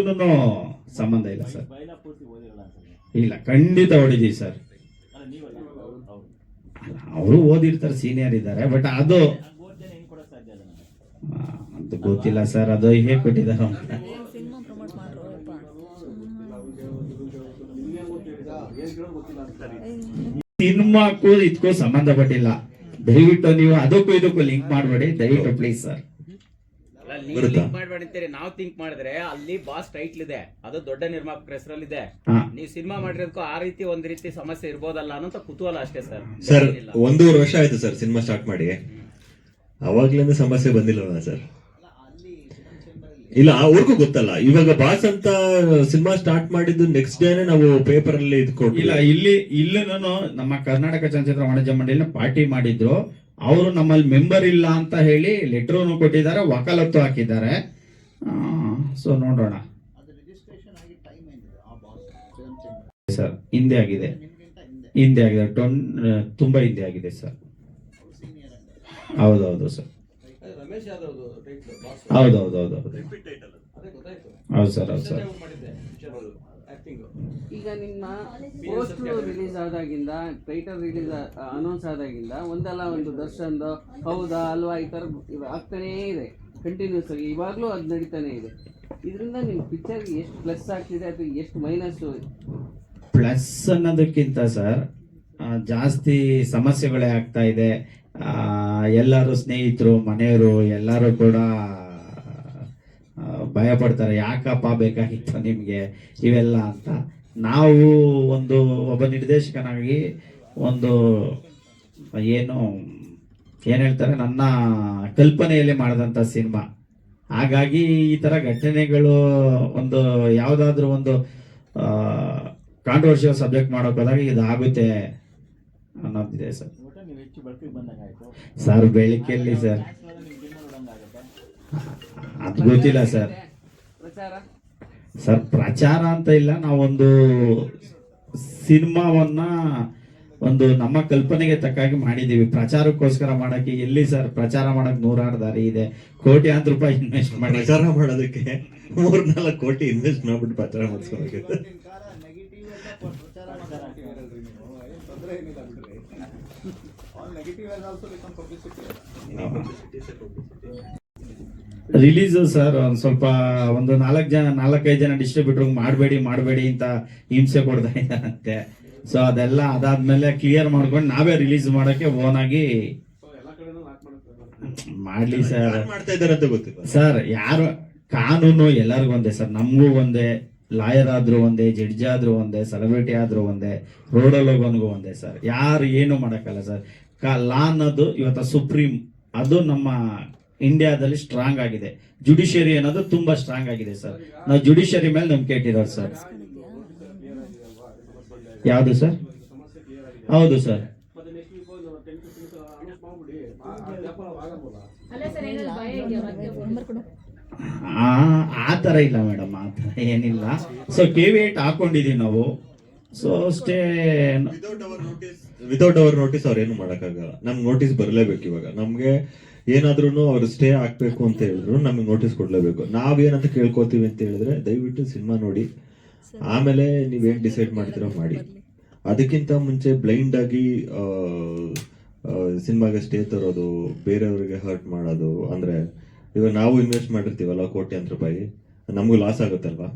ಸಂಬಂಧ ಇಲ್ಲ ಸರ್. ಬೈಲ ಪೂರ್ತಿ ಓದಿರಲ್ಲ ಅನ್ಸುತ್ತೆ. ಇಲ್ಲ, ಖಂಡಿತ ಹೊಡಿದೀವಿ ಸರ್. ಅಲ್ಲ ನೀವಲ್ಲ ಹೌದು. ಅವರು ಓದಿರ್ತಾರೆ, ಸೀನಿಯರ್ ಇದ್ದಾರೆ. ಬಟ್ ಅದು ಓದ್ದೇನೆ ಹೆಂಗ್ ಕೊಡಕ್ ಸಾಧ್ಯ ಅದನ್ನ? ಅಂತ ಗೊತ್ತಿಲ್ಲ ಸರ್, ಅದು ಹೇಗೆ ಕೊಟ್ಟಿದ್ದಾರೆ ಅಂತ. ಸಿನಿಮಾಕ್ಕೂ ಇದಕ್ಕೂ ಸಂಬಂಧಪಟ್ಟಿಲ್ಲ. ದಯವಿಟ್ಟು ನೀವು ಅದಕ್ಕೂ ಇದಕ್ಕೂ ಲಿಂಕ್ ಮಾಡಬೇಡಿ ದಯವಿಟ್ಟು ಪ್ಲೀಸ್ ಸರ್. ನೀವು ಲಿಂಕ್ ಮಾಡ್ಬೇಡಿ ಅಂತೀರಿ, ನಾವು ಥಿಂಕ್ ಮಾಡಿದ್ರೆ ಅಲ್ಲಿ ಬಾಸ್ ಟೈಟ್ಲ್ ಇದೆ, ಅದು ದೊಡ್ಡ ನಿರ್ಮಾಪಕರ ಹೆಸರಲ್ಲಿದೆ. ಹಾ. ನೀವು ಸಿನಿಮಾ ಮಾಡಿರೋದಕ್ಕೂ ಆ ರೀತಿ ಒಂದ್ ರೀತಿ ಸಮಸ್ಯೆ ಇರ್ಬೋದಲ್ಲ ಅನ್ನೋ ಕುತೂಹಲ ಅಷ್ಟೇ ಸರ್. ಸರ್ 1.5 ವರ್ಷ ಆಯ್ತು ಸರ್ ಸಿನಿಮಾ ಸ್ಟಾರ್ಟ್ ಮಾಡಿ, ಅವಾಗ್ಲಿಂದ ಸಮಸ್ಯೆ ಬಂದಿಲ್ಲವ ಸರ್? ಇಲ್ಲ, ಅವ್ರಿಗೂ ಗೊತ್ತಲ್ಲ. ಇವಾಗ ಬಾಸ್ ಅಂತ ಸಿನಿಮಾ ಸ್ಟಾರ್ಟ್ ಮಾಡಿದ್ದು ನೆಕ್ಸ್ಟ್ ಡೇನೆ ನಾವು ಪೇಪರ್ ಅಲ್ಲಿ ಇಲ್ಲ, ಇಲ್ಲಿ ನಾನು ನಮ್ಮ ಕರ್ನಾಟಕ ಚಲನಚಿತ್ರ ವಾಣಿಜ್ಯ ಮಂಡಳಿನ ಪಾರ್ಟಿ ಮಾಡಿದ್ರು. ಅವರು ನಮ್ಮಲ್ಲಿ ಮೆಂಬರ್ ಇಲ್ಲ ಅಂತ ಹೇಳಿ ಲೆಟರ್ ಕೊಟ್ಟಿದ್ದಾರೆ, ವಕಾಲತ್ತು ಹಾಕಿದ್ದಾರೆ. ಸೊ ನೋಡೋಣ ಸರ್. ಹಿಂದೆ ಆಗಿದೆ ತುಂಬಾ ಹಿಂದೆ ಆಗಿದೆ ಸರ್. ಹೌದೌದು ಸರ್, ಹೌದೌದು ಹೌದು ಸರ್, ಹೌದು ಸರ್. ಈಗ ನಿಮ್ಮ ಪೋಸ್ಟ್ ರಿಲೀಸ್ ಆದಾಗಿಂದ, ಟೈಟಲ್ ರಿಲೀಸ್ ಅನೌನ್ಸ್ ಆದಾಗಿಂದ ಒಂದಲ್ಲ ಒಂದು ದರ್ಶನ್ ಹೌದಾ ಅಲ್ವಾ ಈ ಥರ ಆಗ್ತಾನೇ ಇದೆ ಕಂಟಿನ್ಯೂಸ್ ಆಗಿ. ಇವಾಗಲೂ ಅದು ನಡೀತಾನೆ ಇದೆ. ಇದರಿಂದ ನಿಮ್ಮ ಪಿಕ್ಚರ್ಗೆ ಎಷ್ಟು ಪ್ಲಸ್ ಆಗ್ತಿದೆ ಅಥವಾ ಎಷ್ಟು ಮೈನಸ್? ಪ್ಲಸ್ ಅನ್ನೋದಕ್ಕಿಂತ ಸರ್ ಜಾಸ್ತಿ ಸಮಸ್ಯೆಗಳೇ ಆಗ್ತಾ ಇದೆ. ಎಲ್ಲರೂ ಸ್ನೇಹಿತರು, ಮನೆಯವರು ಎಲ್ಲರೂ ಕೂಡ ಭಯ ಪಡ್ತಾರೆ, ಯಾಕಪ್ಪ ಬೇಕಾಗಿತ್ತು ನಿಮಗೆ ಇವೆಲ್ಲ ಅಂತ. ನಾವು ಒಬ್ಬ ನಿರ್ದೇಶಕನಾಗಿ ಏನು ಹೇಳ್ತಾರೆ, ನನ್ನ ಕಲ್ಪನೆಯಲ್ಲಿ ಮಾಡಿದಂಥ ಸಿನಿಮಾ. ಹಾಗಾಗಿ ಈ ಥರ ಘಟನೆಗಳು ಯಾವುದಾದ್ರೂ ಕಾಂಟ್ರವರ್ಷಿಯಲ್ ಸಬ್ಜೆಕ್ಟ್ ಮಾಡೋಕೆ ಹೋದಾಗ ಇದಾಗುತ್ತೆ ಅನ್ನೋದಿದೆ ಸರ್. ನೀವು ಹೆಚ್ಚು ಬಳಕೆಗೆ ಬಂದಂಗ ಆಯ್ತು ಸರ್. ಬೆಳಕಲ್ಲಿ ಸರ್ ಅದು ಗೊತ್ತಿಲ್ಲ ಸರ್. ಸರ್ ಪ್ರಚಾರ ಅಂತ ಇಲ್ಲ, ನಾವೊಂದು ಸಿನಿಮಾವನ್ನ ನಮ್ಮ ಕಲ್ಪನೆಗೆ ತಕ್ಕಾಗಿ ಮಾಡಿದೀವಿ. ಪ್ರಚಾರಕ್ಕೋಸ್ಕರ ಮಾಡಕ್ಕೆ ಎಲ್ಲಿ ಸರ್ ಪ್ರಚಾರ ಮಾಡಕ್ 100 ದಾರಿ ಇದೆ. ಕೋಟ್ಯಾಂತರ ರೂಪಾಯಿ ಇನ್ವೆಸ್ಟ್ ಮಾಡಿ ಪ್ರಚಾರ ಮಾಡೋದಕ್ಕೆ 3-4 ಕೋಟಿ ಇನ್ವೆಸ್ಟ್ ಮಾಡ್ಬಿಟ್ಟು ಪ್ರಚಾರ ಮಾಡಿಸ್ಕೋಬೇಕಿತ್ತು. ರಿಲೀಸ್ ಸರ್ ಸ್ವಲ್ಪ 4-5 ಜನ ಡಿಸ್ಟ್ರಿಬ್ಯೂಟರ್ ಮಾಡಬೇಡಿ ಅಂತ ಹಿಂಸೆ ಕೊಡ್ತಾ ಇದ್ದಾರಂತೆ. ಸೊ ಅದೆಲ್ಲ ಅದಾದ್ಮೇಲೆ ಕ್ಲಿಯರ್ ಮಾಡ್ಕೊಂಡು ನಾವೇ ರಿಲೀಸ್ ಮಾಡಕ್ಕೆ ಓನ್ ಆಗಿ ಮಾಡ್ಲಿ ಸರ್. ಮಾಡ್ತಾ ಇದ್ದಾರೆ ಅಂತ ಗೊತ್ತಿಲ್ಲ ಸರ್. ಯಾರು ಕಾನೂನು ಎಲ್ಲರಿಗೂ ಒಂದೇ ಸರ್, ನಮಗೂ ಒಂದೇ, ಲಾಯರ್ ಆದ್ರೂ ಒಂದೇ, ಜಡ್ಜ್ ಆದ್ರೂ ಒಂದೇ, ಸೆಲೆಬ್ರಿಟಿ ಆದ್ರೂ ಒಂದೇ, ರೋಡಲ್ಲಿ ಹೋಗೋನ್ಗೂ ಒಂದೇ ಸರ್. ಯಾರು ಏನು ಮಾಡಕ್ಕಲ್ಲ ಸರ್. ಲಾ ಅನ್ನೋದು ಇವತ್ತು ಸುಪ್ರೀಂ, ಅದು ನಮ್ಮ ಇಂಡಿಯಾದಲ್ಲಿ ಸ್ಟ್ರಾಂಗ್ ಆಗಿದೆ. ಜುಡಿಷಿಯರಿ ಅನ್ನೋದು ತುಂಬಾ ಸ್ಟ್ರಾಂಗ್ ಆಗಿದೆ ಸರ್. ನಾವು ಜುಡಿಷಿಯರಿ ಮೇಲೆ ನಂಬಿಕೆ ಇಟ್ಟಿರೋದು ಸರ್. ಯಾವುದು ಸರ್? ಹೌದು ಸರ್. ಆ ತರ ಇಲ್ಲ ಮೇಡಮ್, ಆ ತರ ಏನಿಲ್ಲ. ಸೊ KV8 ಹಾಕೊಂಡಿದೀವಿ ನಾವು. ಸೊ ಅಷ್ಟೇ. ವಿತೌಟ್ ಅವರ್ ನೋಟಿಸ್ ಅವ್ರು ಏನು ಮಾಡಕ್ಕಾಗಲ್ಲ. ನಮ್ಗೆ ನೋಟಿಸ್ ಬರಲೇಬೇಕು. ಇವಾಗ ನಮ್ಗೆ ಏನಾದ್ರೂ ಅವ್ರು ಸ್ಟೇ ಹಾಕ್ಬೇಕು ಅಂತ ಹೇಳಿದ್ರು ನಮಗೆ ನೋಟಿಸ್ ಕೊಡ್ಲೇಬೇಕು. ನಾವೇನಂತ ಕೇಳ್ಕೊತೀವಿ ಅಂತ ಹೇಳಿದ್ರೆ ದಯವಿಟ್ಟು ಸಿನಿಮಾ ನೋಡಿ ಆಮೇಲೆ ನೀವೇನ್ ಡಿಸೈಡ್ ಮಾಡ್ತೀರೋ ಮಾಡಿ. ಅದಕ್ಕಿಂತ ಮುಂಚೆ ಬ್ಲೈಂಡ್ ಆಗಿ ಸಿನಿಮಾಗೆ ಸ್ಟೇ ತರೋದು, ಬೇರೆಯವ್ರಿಗೆ ಹರ್ಟ್ ಮಾಡೋದು, ಅಂದ್ರೆ ಇವಾಗ ನಾವು ಇನ್ವೆಸ್ಟ್ ಮಾಡಿರ್ತೀವಲ್ಲ ಕೋಟ್ಯಾಂತರ ರೂಪಾಯಿ, ನಮಗೂ ಲಾಸ್ ಆಗುತ್ತಲ್ವಾ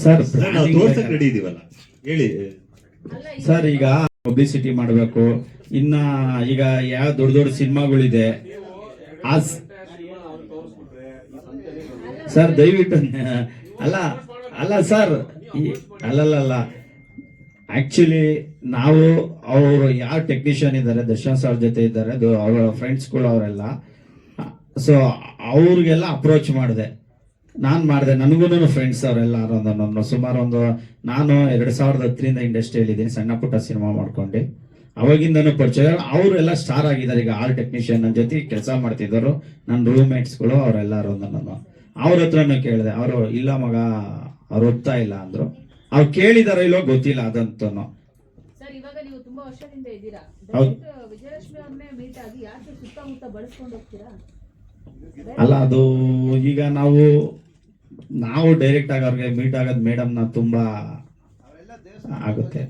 ಸರ್. ನಾವು ತೋರ್ಸಕ್ ರೆಡಿ ಇದೀವಲ್ಲ ಹೇಳಿ ಸರ್ ಈಗ ಪಬ್ಲಿಸಿಟಿ ಮಾಡಬೇಕು, ಇನ್ನ ಈಗ ಯಾವ ದೊಡ್ಡ ದೊಡ್ಡ ಸಿನಿಮಾಗಳಿದೆ ಸರ್ ದಯವಿಟ್ಟು ಅಲ್ಲ ಸರ್ ಅಲ್ಲಲ್ಲ ಆಕ್ಚುಲಿ ನಾವು ಅವರು ಯಾವ ಟೆಕ್ನಿಷಿಯನ್ ಇದ್ದಾರೆ ದರ್ಶನ್ ಸರ್ ಜೊತೆ ಇದ್ದಾರೆ, ಅವರ ಫ್ರೆಂಡ್ಸ್ಗಳು ಅವರೆಲ್ಲ, ಸೊ ಅವ್ರಿಗೆಲ್ಲ ಅಪ್ರೋಚ್ ಮಾಡಿದೆ, ನಾನು ಮಾಡಿದೆ. ನನಗೂ ಫ್ರೆಂಡ್ಸ್ ಅವರೆಲ್ಲ ಸುಮಾರು ನಾನು 2010 ಇಂಡಸ್ಟ್ರಿಯಲ್ಲಿ ಇದ್ದೀನಿ, ಸಣ್ಣ ಪುಟ್ಟ ಸಿನಿಮಾ ಮಾಡ್ಕೊಂಡು ಅವಾಗಿಂದನೂ ಪರಿಚಯ. ಅವರೆಲ್ಲ ಸ್ಟಾರ್ ಆಗಿದ್ದಾರೆ ಈಗ, ಆಲ್ ಟೆಕ್ನಿಷಿಯನ್ ನನ್ನ ಜೊತೆ ಕೆಲಸ ಮಾಡ್ತಿದ್ದರು, ನನ್ನ ರೂಮ್ಮೇಟ್ಸ್ಗಳು ಅವರೆಲ್ಲರೂ. ನಾನು ಅವ್ರ ಹತ್ರನೂ ಕೇಳಿದೆ, ಅವರು ಇಲ್ಲ ಮಗ ಅವ್ರು ಒಪ್ತಾ ಇಲ್ಲ ಅಂದ್ರು. ಅವ್ರು ಕೇಳಿದಾರ ಇಲ್ಲೋ ಗೊತ್ತಿಲ್ಲ ಅದಂತೂ. ಸರ್ ಇವಾಗ ನೀವು ತುಂಬಾ ವರ್ಷದಿಂದ ಇದ್ದೀರಾ, ಹೌದು. ವಿಜಯಲಕ್ಷ್ಮಿ ಅವ್ರನ್ನೇ ಮೀಟ್ ಆಗಿ ಯಾಕೆ ಸುತ್ತಮುತ್ತ ಬಳಸ್ಕೊಂಡು ಹೋಗ್ತೀರಾ? ಅಲ್ಲ ಅದು ಈಗ ನಾವು ಡೈರೆಕ್ಟ್ ಆಗಿ ಅವ್ರಿಗೆ ಮೀಟ್ ಆಗೋದು ಮೇಡಮ್ನ ತುಂಬಾ ಆಗುತ್ತೆ.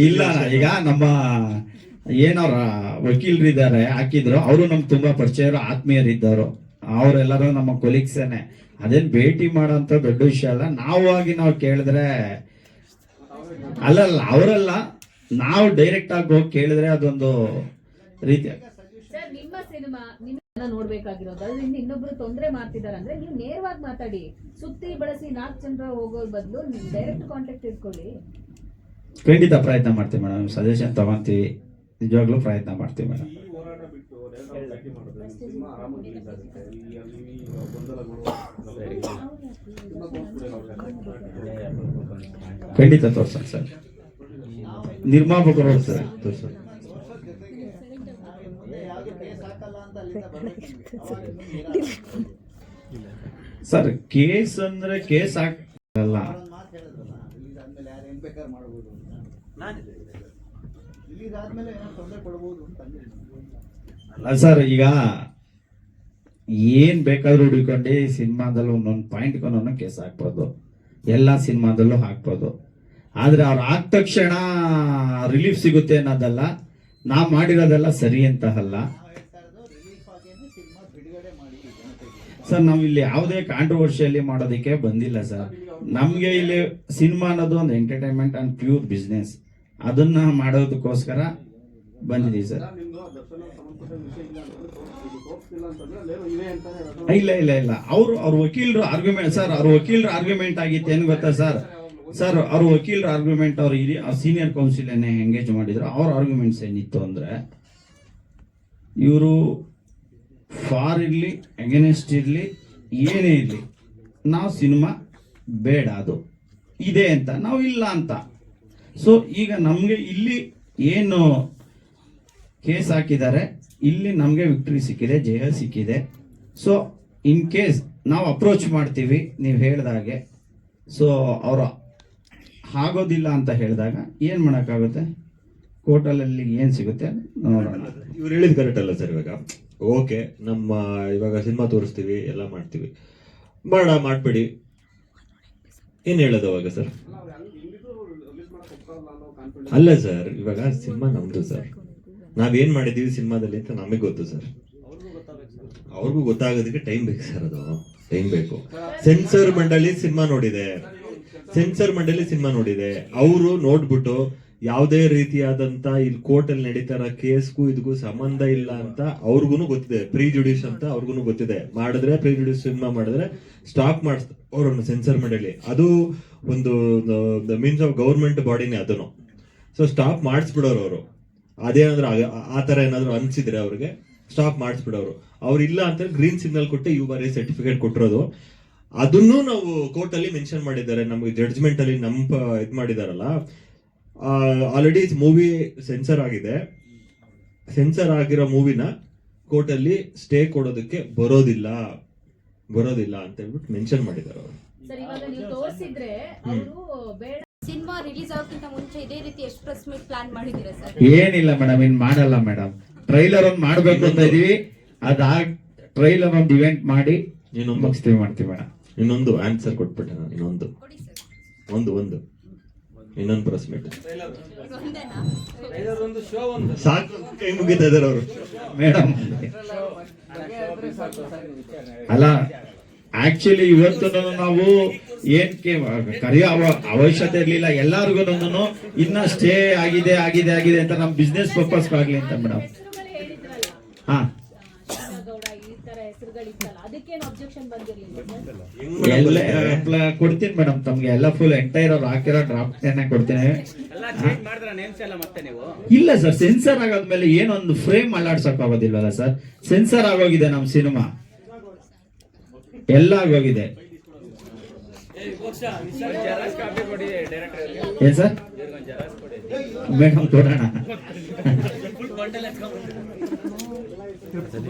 ಇಲ್ಲ ಈಗ ನಮ್ಮ ಏನವ್ರ ವಕೀಲರಿದ್ದಾರೆ ಹಾಕಿದ್ರು, ಅವರು ನಮ್ಗೆ ತುಂಬಾ ಪರಿಚಯ ಆತ್ಮೀಯರಿದ್ದವರು, ಅವರೆಲ್ಲರೂ ನಮ್ಮ ಕೊಲೀಗ್ಸೇನೆ. ಅದೇನ್ ಭೇಟಿ ಮಾಡೋಂಥ ದೊಡ್ಡ ವಿಷಯ ಅಲ್ಲ. ನಾವು ಕೇಳಿದ್ರೆ ಅಲ್ಲಲ್ಲ ಅವರೆಲ್ಲ ನಾವು ಡೈರೆಕ್ಟ್ ಆಗಿ ಹೋಗಿ ಕೇಳಿದ್ರೆ ಅದೊಂದು ರೀತಿ. ಸರ್ ನಿಮ್ಮ ಸಿನಿಮಾ ನಿಮ್ಮ ನೋಡ್ಬೇಕಾಗಿರೋದು, ಅದರಿಂದ ಇನ್ನೊಬ್ರು ತೊಂದರೆ ಮಾಡ್ತಿದಾರೆ ಅಂದ್ರೆ ನೀವು ನೇರವಾಗಿ ಮಾತಾಡಿ, ಸುತ್ತಿ ಬಳಸಿ 4 ಜನರ ಹೋಗೋ ಬದಲು ನೀವು ಡೈರೆಕ್ಟ್ ಕಾಂಟ್ಯಾಕ್ಟ್ ಇಟ್ಕೊಳ್ಳಿ. ಖಂಡಿತ ಪ್ರಯತ್ನ ಮಾಡ್ತೀವಿ ಮೇಡಮ್, ಸಜೆಷನ್ ತಗೊಂತೀವಿ, ನಿಜವಾಗ್ಲೂ ಪ್ರಯತ್ನ ಮಾಡ್ತೀವಿ ಮೇಡಮ್. ಖಂಡಿತ ತೋರ್ಸೋಣ ಸರ್, ನಿರ್ಮಾಪಕರು ಸರ್ ತೋರ್ಸೋಣ. ಸರ್ ಕೇಸ್ ಅಂದ್ರೆ ಕೇಸ್ ಆಗಲ್ಲ ಸರ್. ಈಗ ಏನ್ ಬೇಕಾದ್ರೂ ಹುಡುಕೊಂಡು ಸಿನಿಮಾದಲ್ಲಿ ಒಂದೊಂದು ಪಾಯಿಂಟ್ ಒಂದೊಂದು ಕೇಸ್ ಹಾಕ್ಬೋದು, ಎಲ್ಲ ಸಿನಿಮಾದಲ್ಲೂ ಹಾಕ್ಬೋದು. ಆದ್ರೆ ಅವ್ರು ಆದ ತಕ್ಷಣ ರಿಲೀಫ್ ಸಿಗುತ್ತೆ ಅನ್ನೋದಲ್ಲ, ನಾವು ಮಾಡಿರೋದೆಲ್ಲ ಸರಿ ಅಂತ ಅಲ್ಲ ಸರ್. ನಾವು ಇಲ್ಲಿ ಯಾವುದೇ ಕಾಂಟ್ರವರ್ಷಿಯಲ್ಲಿ ಮಾಡೋದಕ್ಕೆ ಬಂದಿಲ್ಲ ಸರ್. ನಮ್ಗೆ ಇಲ್ಲಿ ಸಿನಿಮಾ ಅನ್ನೋದು ಒಂದು ಎಂಟರ್ಟೈನ್ಮೆಂಟ್ ಅಂಡ್ ಪ್ಯೂರ್ ಬಿಸ್ನೆಸ್, ಅದನ್ನ ಮಾಡೋದಕ್ಕೋಸ್ಕರ ಬಂದಿದ್ದೀವಿ ಸರ್. ಇಲ್ಲ ಅವ್ರ ವಕೀಲರು ಆರ್ಗ್ಯುಮೆಂಟ್ ಸರ್, ಅವ್ರ ವಕೀಲರ ಆರ್ಗ್ಯುಮೆಂಟ್ ಆಗಿತ್ತು ಏನ್ ಗೊತ್ತಾ ಸರ್? ಅವ್ರ ವಕೀಲರ ಆರ್ಗ್ಯುಮೆಂಟ್ ಅವ್ರು ಸೀನಿಯರ್ ಕೌನ್ಸಿಲ್ ಎಂಗೇಜ್ ಮಾಡಿದ್ರು. ಅವ್ರ ಆರ್ಗ್ಯುಮೆಂಟ್ಸ್ ಏನಿತ್ತು ಅಂದ್ರೆ, ಇವರು ಫಾರ್ ಇರ್ಲಿ ಅಗೇನೆಸ್ಟ್ ಇರ್ಲಿ ಏನೇ ಇರ್ಲಿ, ನಾವು ಸಿನಿಮಾ ಬೇಡ ಅದು ಇದೆ ಅಂತ, ನಾವು ಇಲ್ಲ ಅಂತ. ಸೊ ಈಗ ನಮ್ಗೆ ಇಲ್ಲಿ ಏನು ಕೇಸ್ ಹಾಕಿದ್ದಾರೆ, ಇಲ್ಲಿ ನಮ್ಗೆ ವಿಕ್ಟ್ರಿ ಸಿಕ್ಕಿದೆ, ಜಯ ಸಿಕ್ಕಿದೆ. ಸೊ ಇನ್ ಕೇಸ್ ನಾವು ಅಪ್ರೋಚ್ ಮಾಡ್ತೀವಿ ನೀವು ಹೇಳ್ದಾಗೆ, ಸೊ ಅವರು ಆಗೋದಿಲ್ಲ ಅಂತ ಹೇಳಿದಾಗ ಏನ್ ಮಾಡಕ್ಕಾಗುತ್ತೆ, ಕೋರ್ಟಲ್ಲಿ ಏನ್ ಸಿಗುತ್ತೆ ನೋಡೋಣ. ಇವ್ರು ಹೇಳಿದ್ ಕರೆಕ್ಟ್ ಅಲ್ಲ ಸರ್. ಇವಾಗ ಓಕೆ, ಇವಾಗ ಸಿನಿಮಾ ತೋರಿಸ್ತೀವಿ, ಎಲ್ಲ ಮಾಡ್ತೀವಿ, ಮಾಡ್ಬೇಡಿ ಏನ್ ಹೇಳೋದು ಅವಾಗ ಸರ್? ಅಲ್ಲ ಸರ್, ಇವಾಗ ಸಿನಿಮಾ ನಮ್ದು ಸರ್, ನಾವೇನ್ ಮಾಡಿದೀವಿ ಸಿನಿಮಾದಲ್ಲಿ ಅಂತ ನಮಗೆ ಗೊತ್ತು ಸರ್. ಅವ್ರಿಗೂ ಗೊತ್ತಾಗೋದಕ್ಕೆ ಟೈಮ್ ಬೇಕು ಸರ್, ಅದು ಟೈಮ್ ಬೇಕು. ಸೆನ್ಸರ್ ಮಂಡಳಿ ಸಿನಿಮಾ ನೋಡಿದೆ, ಅವರು ನೋಡ್ಬಿಟ್ಟು ಯಾವುದೇ ರೀತಿಯಾದಂತ ಇಲ್ಲಿ ಕೋರ್ಟ್ ಅಲ್ಲಿ ನಡೀತಾರ ಕೇಸ್ಗೂ ಇದಕ್ಕೂ ಸಂಬಂಧ ಇಲ್ಲ ಅಂತ ಅವ್ರಿಗೂ ಗೊತ್ತಿದೆ. ಪ್ರಿಜುಡಿಸ್ ಅಂತ ಅವ್ರಿಗೂ ಗೊತ್ತಿದೆ. ಮಾಡಿದ್ರೆ ಪ್ರಿಜುಡಿಸ್ ಸಿನಿಮಾ ಮಾಡಿದ್ರೆ ಸ್ಟಾಪ್ ಮಾಡಿಸ್ತಾರೆ ಅವ್ರನ್ನು ಸೆನ್ಸರ್ ಮಂಡಳಿ. ಅದು ಒಂದು ಮೀನ್ಸ್ ಆಫ್ ಗೌರ್ಮೆಂಟ್ ಬಾಡಿನೇ ಅದನ್ನು. ಸೊ ಸ್ಟಾಪ್ ಮಾಡಿಸ್ಬಿಡೋರು ಅವರು. ಅದೇನಾದ್ರು ಆ ತರ ಏನಾದ್ರು ಅನ್ಸಿದ್ರೆ ಅವ್ರಿಗೆ ಸ್ಟಾಪ್ ಮಾಡಿಸ್ಬಿಡೋರು. ಅವ್ರು ಇಲ್ಲ ಅಂತ ಗ್ರೀನ್ ಸಿಗ್ನಲ್ ಕೊಟ್ಟು URA ಸರ್ಟಿಫಿಕೇಟ್ ಕೊಟ್ಟಿರೋದು. ಅದನ್ನು ನಾವು ಕೋರ್ಟ್ ಅಲ್ಲಿ ಮೆನ್ಷನ್ ಮಾಡಿದ್ದಾರೆ, ನಮಗೆ ಜಡ್ಜ್ಮೆಂಟ್ ಅಲ್ಲಿ ಇದ್ ಮಾಡಿದಾರಲ್ಲ. ಆಲ್ರೆಡಿ ಮೂವಿ ಸೆನ್ಸರ್ ಆಗಿದೆ. ಸೆನ್ಸರ್ ಆಗಿರೋ ಮೂವಿನ ಕೋರ್ಟ್ ಅಲ್ಲಿ ಸ್ಟೇ ಕೊಡೋದಕ್ಕೆ ಬರೋದಿಲ್ಲ ಅಂತ ಹೇಳ್ಬಿಟ್ಟು ಮೆನ್ಷನ್ ಮಾಡಿದ್ದಾರೆ ಅವರು. ಸರ್ ಇವಾಗ ನೀವು ತೋರಿಸಿದ್ರೆ ಅವರು ಬೇಡ ಸಿನಿಮಾ ರಿಲೀಸ್ ಆಗೋಕ್ಕಿಂತ ಮುಂಚೆ ಇದೇ ರೀತಿ ಎಷ್ಟು ಪ್ರೆಸ್ ಮೀಟ್ ಪ್ಲಾನ್ ಮಾಡಿದ್ದೀರಾ ಸರ್? ಏನಿಲ್ಲ ಮೇಡಮ್, ಇನ್ ಮಾಡಲ್ಲ ಮೇಡಮ್. ಟ್ರೈಲರ್ ಒಂದ್ ಮಾಡ್ಬೇಕು ಅಂತ ಇದೀವಿ, ಟ್ರೈಲರ್ ಒಂದು ಇವೆಂಟ್ ಮಾಡಿ ಇನ್ನೊಂದು ಮುಗಿಸ್ತೀವಿ ಮಾಡ್ತೀವಿ ಮೇಡಮ್. ಇನ್ನೊಂದು ಆನ್ಸರ್ ಕೊಟ್ಬಿಟ್ಟೆ ನಾನು. ಇನ್ನೊಂದು ಕೊಡಿ ಸರ್. ಒಂದು ಇನ್ನೊಂದು ಪ್ರೆಸ್ ಮೀಟ್ ಒಂದೇನಾ? ಸಾಕು, ಕೈ ಮುಗಿತಾ ಇದಾರೆ ಅವರು. ಮೇಡಮ್ ಅಲ್ಲ, ಆಕ್ಚುಲಿ ಇವತ್ತು ನಾವು ಏನ್ಕೆ ಕರೆಯೋ ಅವಶ್ಯಕತೆ ಇರ್ಲಿಲ್ಲ. ಎಲ್ಲಾರ್ಗು ಇನ್ನ ಸ್ಟೇ ಆಗಿದೆ ಅಂತ ನಮ್ಮ ಬಿಸ್ನೆಸ್ ಪರ್ಪಸ್ ಆಗ್ಲಿ ಅಂತ ಮೇಡಮ್. ಹೆಸರುಗಳು ಹೇಳಿದ್ರಲ್ಲ, ಹಾ, ಗೌಡ ಈ ತರ ಹೆಸರುಗಳಿತ್ತಲ್ಲ, ಅದಕ್ಕೇನು ಅಬ್ಜೆಕ್ಷನ್ ಬಂದಿರ್ಲಿಲ್ಲ ಎಲ್ಲ ಕೊಡ್ತೀನಿ ಮೇಡಮ್. ತಮ್ಗೆ ಎಲ್ಲ ಫುಲ್ ಎಂಟೈರ್ ಅವ್ರು ಹಾಕಿರೋ ಡ್ರಾಫ್ಟ್ ಕೊಡ್ತೀನಿ. ಎಲ್ಲ ಚೇಂಜ್ ಮಾಡಿದ್ರ ನೇಮ್ಸ್ ಎಲ್ಲ ಮತ್ತೆ ನೀವು? ಇಲ್ಲ ಸರ್, ಸೆನ್ಸರ್ ಆಗೋದ್ಮೇಲೆ ಏನೊಂದು ಫ್ರೇಮ್ ಅಲ್ಲಾಡ್ಸಕ್ ಆಗೋದಿಲ್ವಲ್ಲ ಸರ್. ಸೆನ್ಸರ್ ಆಗೋಗಿದೆ ನಮ್ಮ ಸಿನಿಮಾ, ಎಲ್ಲ ಆಗೋಗಿದೆ. ಜೆರಾಕ್ಸ್ ಕಾಪಿ ಕೊಡಿ ಡೈರೆಕ್ಟರ್. ಏನ್ ಸರ್? ಜೆರಾಕ್ಸ್ ಕೊಡಿ ಮೇಡಮ್, ಕೊಡೋಣ.